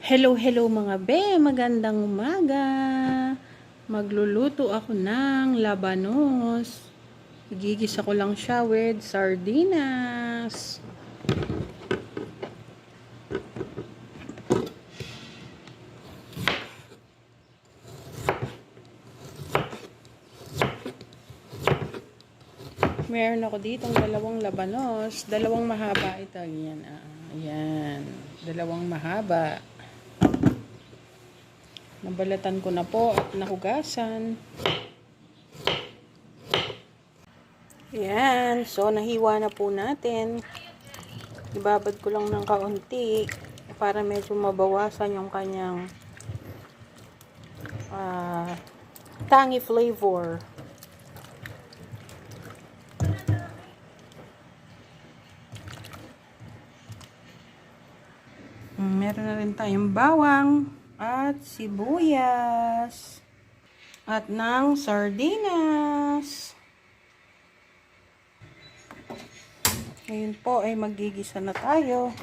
Hello, hello mga be! Magandang umaga! Magluluto ako ng labanos. Igigisa ko lang siya with sardinas. Meron ako ditong dalawang labanos. Dalawang mahaba ito. Ayan. Ayan. Dalawang mahaba. Nabalatan ko na po at nahugasan. Ayan. So, nahiwa na po natin. Ibabad ko lang ng kaunti para medyo mabawasan yung kanyang tangy flavor. Meron na rin tayong bawang at sibuyas at ng sardinas. Ngayon po ay magigisa na tayo.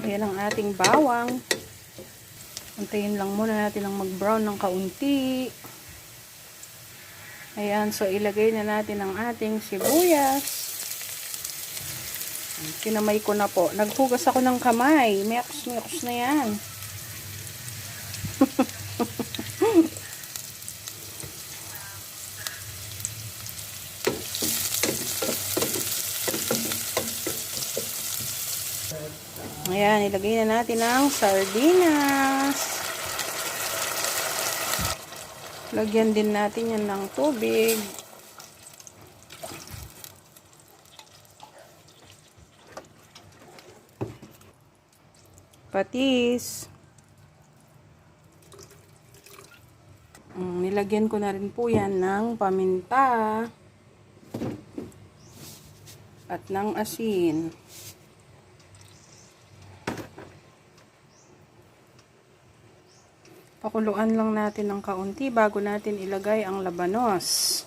Ayan ang ating bawang. Antayin lang muna natin ang mag-brown ng kaunti. Ayan, so ilagay na natin ang ating sibuyas. Kinamay ko na po. Naghugas ako ng kamay. Meoks na yan. Ayan, ilagay na natin ang sardinas. Lagyan din natin yan ng tubig. Patis. Nilagyan ko na rin po yan ng paminta at ng asin. Pakuluan lang natin ng kaunti bago natin ilagay ang labanos.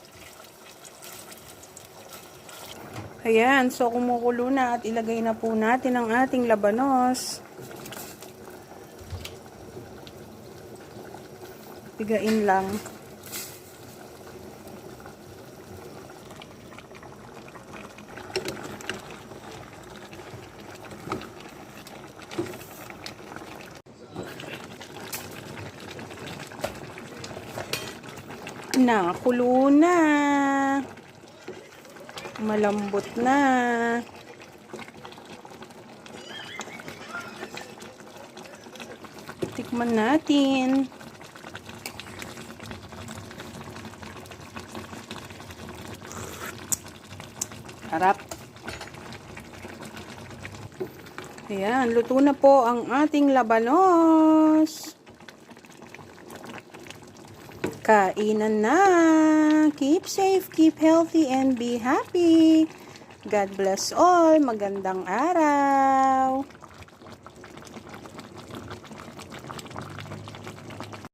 Ayan, so kumukulo na at ilagay na po natin ang ating labanos. Pigain lang. Nakulo na. Malambot na. Tikman natin. Harap. Ayan, luto na po ang ating labanos. Kainan na. Keep safe, keep healthy, and be happy. God bless all. Magandang araw.